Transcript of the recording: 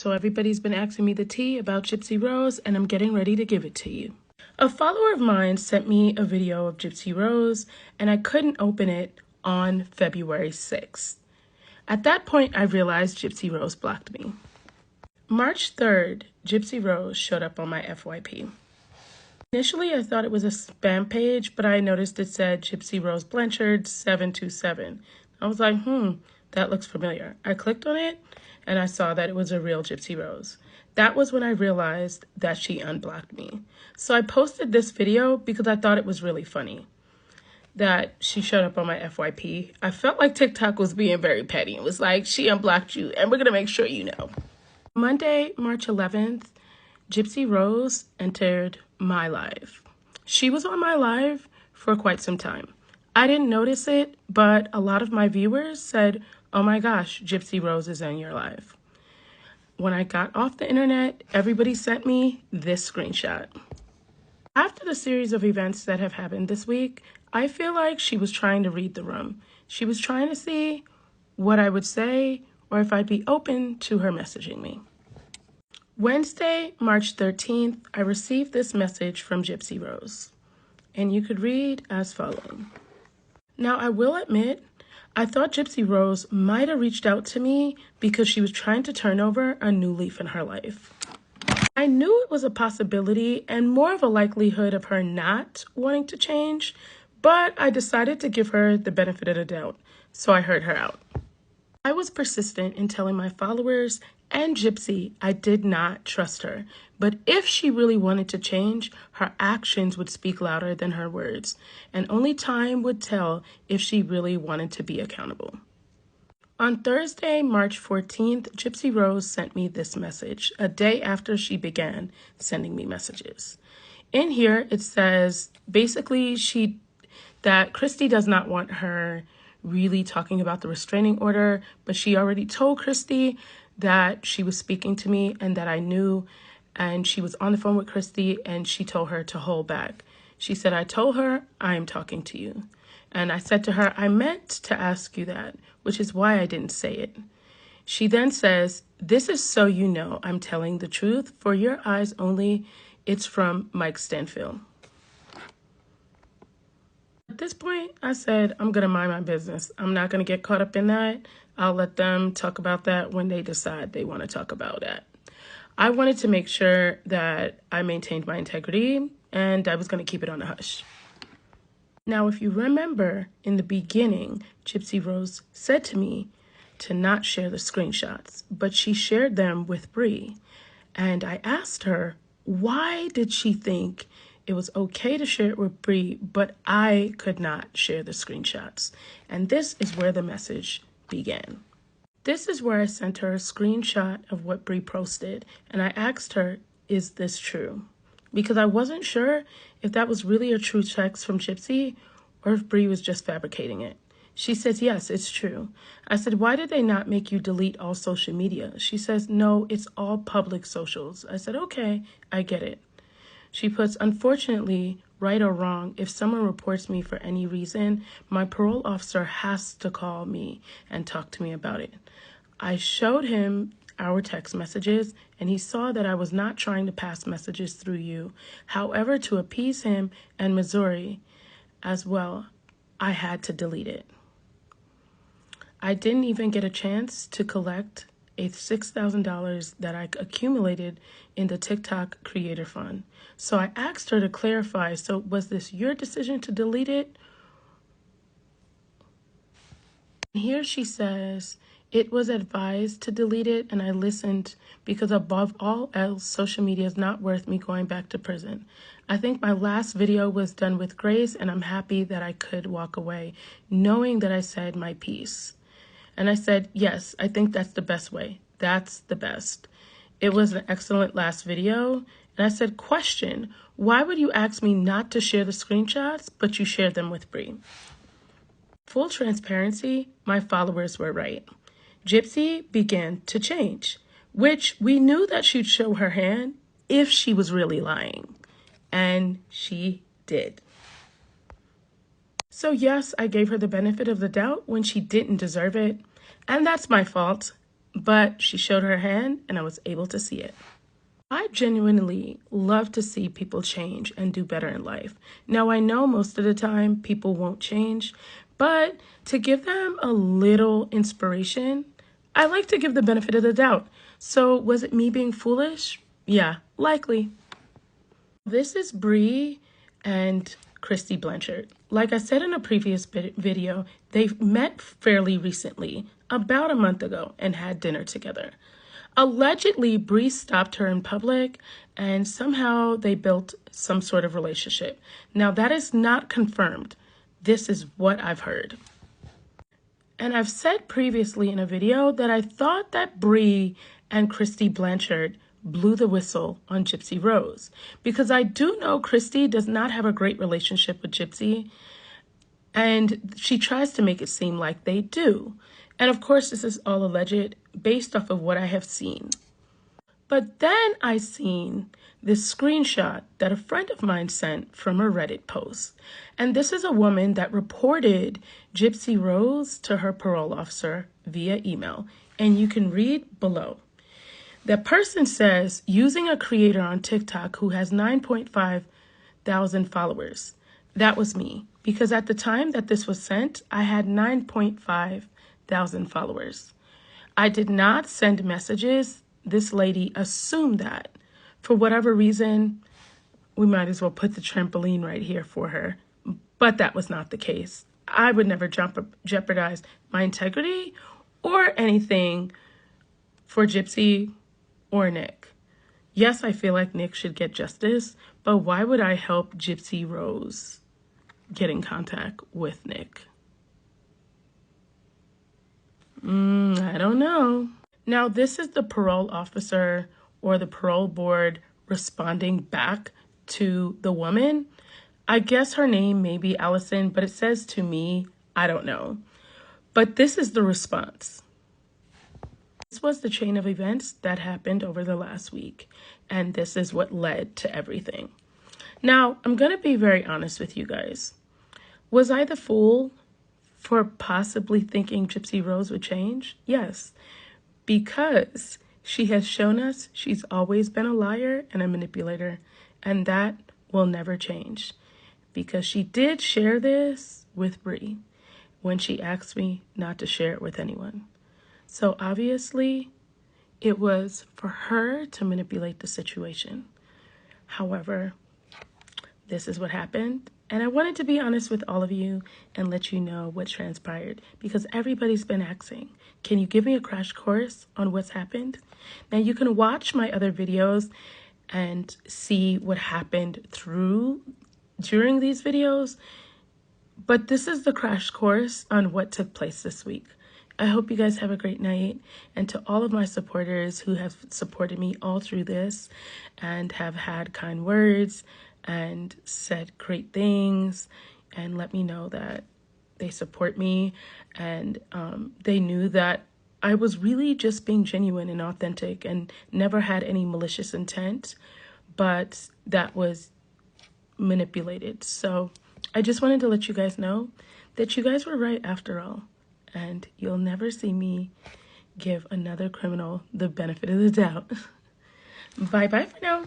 So everybody's been asking me the tea about Gypsy Rose, and I'm getting ready to give it to you. A follower of mine sent me a video of Gypsy Rose, and I couldn't open it on February 6th. At that point, I realized Gypsy Rose blocked me. March 3rd, Gypsy Rose showed up on my FYP. Initially, I thought it was a spam page, but I noticed it said Gypsy Rose Blanchard 727. I was like, that looks familiar. I clicked on it, and I saw that it was a real Gypsy Rose. That was when I realized that she unblocked me. So I posted this video because I thought it was really funny that she showed up on my FYP. I felt like TikTok was being very petty. It was like, she unblocked you, and we're going to make sure you know. Monday, March 11th, Gypsy Rose entered my live. She was on my live for quite some time. I didn't notice it, but a lot of my viewers said, oh my gosh, Gypsy Rose is in your live. When I got off the internet, everybody sent me this screenshot. After the series of events that have happened this week, I feel like she was trying to read the room. She was trying to see what I would say or if I'd be open to her messaging me. Wednesday, March 13th, I received this message from Gypsy Rose, and you could read as follows. Now, I will admit, I thought Gypsy Rose might have reached out to me because she was trying to turn over a new leaf in her life. I knew it was a possibility and more of a likelihood of her not wanting to change, but I decided to give her the benefit of the doubt, so I heard her out. I was persistent in telling my followers and Gypsy I did not trust her, but if she really wanted to change, her actions would speak louder than her words, and only time would tell if she really wanted to be accountable. On Thursday, March 14th, Gypsy Rose sent me this message, a day after she began sending me messages. In here, it says basically that Christy does not want her really talking about the restraining order, but she already told Christy that she was speaking to me and that I knew, and she was on the phone with Christy and she told her to hold back. She said, I told her I am talking to you. And I said to her, I meant to ask you that, which is why I didn't say it. She then says, this is so you know I'm telling the truth. For your eyes only, it's from Mike Stanfield. At this point, I said, I'm going to mind my business. I'm not going to get caught up in that. I'll let them talk about that when they decide they want to talk about that. I wanted to make sure that I maintained my integrity and I was going to keep it on the hush. Now, if you remember in the beginning, Gypsy Rose said to me to not share the screenshots, but she shared them with Bree. And I asked her, why did she think it was okay to share it with Bree, but I could not share the screenshots? And this is where the message began. This is where I sent her a screenshot of what Bree posted, and I asked her, is this true? Because I wasn't sure if that was really a true text from Gypsy or if Bree was just fabricating it. She says, yes, it's true. I said, why did they not make you delete all social media? She says, no, it's all public socials. I said, okay, I get it. She puts, unfortunately, right or wrong, if someone reports me for any reason, my parole officer has to call me and talk to me about it. I showed him our text messages, and he saw that I was not trying to pass messages through you. However, to appease him and Missouri as well, I had to delete it. I didn't even get a chance to collect a $6,000 that I accumulated in the TikTok Creator Fund. So I asked her to clarify, so was this your decision to delete it? Here she says, it was advised to delete it, and I listened because above all else, social media is not worth me going back to prison. I think my last video was done with grace, and I'm happy that I could walk away, knowing that I said my piece. And I said, yes, I think that's the best way. That's the best. It was an excellent last video. And I said, question, why would you ask me not to share the screenshots, but you shared them with Bree? Full transparency, my followers were right. Gypsy began to change, which we knew that she'd show her hand if she was really lying. And she did. So yes, I gave her the benefit of the doubt when she didn't deserve it. And that's my fault. but she showed her hand and I was able to see it. I genuinely love to see people change and do better in life. Now, I know most of the time people won't change, but to give them a little inspiration, I like to give the benefit of the doubt. So was it me being foolish? Yeah, likely. This is Bree and Christy Blanchard. Like I said in a previous video, they've met fairly recently, about a month ago, and had dinner together. Allegedly, Bree stopped her in public and somehow they built some sort of relationship. Now, that is not confirmed. This is what I've heard. And I've said previously in a video that I thought that Bree and Christy Blanchard blew the whistle on Gypsy Rose, because I do know Christy does not have a great relationship with Gypsy, and she tries to make it seem like they do. And of course, this is all alleged based off of what I have seen. But then I seen this screenshot that a friend of mine sent from a Reddit post. And this is a woman that reported Gypsy Rose to her parole officer via email. And you can read below. That person says, using a creator on TikTok who has 9.5 thousand followers. That was me, because at the time that this was sent, I had 9.5 thousand followers. I did not send messages. This lady assumed that. For whatever reason, we might as well put the trampoline right here for her. But that was not the case. I would never jeopardize my integrity or anything for Gypsy or Nick. Yes, I feel like Nick should get justice, but why would I help Gypsy Rose get in contact with Nick? I don't know. Now, this is the parole officer or the parole board responding back to the woman. I guess her name may be Allison, but it says to me, I don't know. But this is the response. This was the chain of events that happened over the last week, and this is what led to everything. Now, I'm going to be very honest with you guys. Was I the fool for possibly thinking Gypsy Rose would change? Yes, because she has shown us she's always been a liar and a manipulator, and that will never change. Because she did share this with Bree when she asked me not to share it with anyone. So obviously, it was for her to manipulate the situation. However, this is what happened. And I wanted to be honest with all of you and let you know what transpired, because everybody's been asking, can you give me a crash course on what's happened? Now, you can watch my other videos and see what happened during these videos, but this is the crash course on what took place this week. I hope you guys have a great night, and to all of my supporters who have supported me all through this and have had kind words and said great things and let me know that they support me, and they knew that I was really just being genuine and authentic and never had any malicious intent, but that was manipulated. So I just wanted to let you guys know that you guys were right after all, and you'll never see me give another criminal the benefit of the doubt. Bye-bye for now.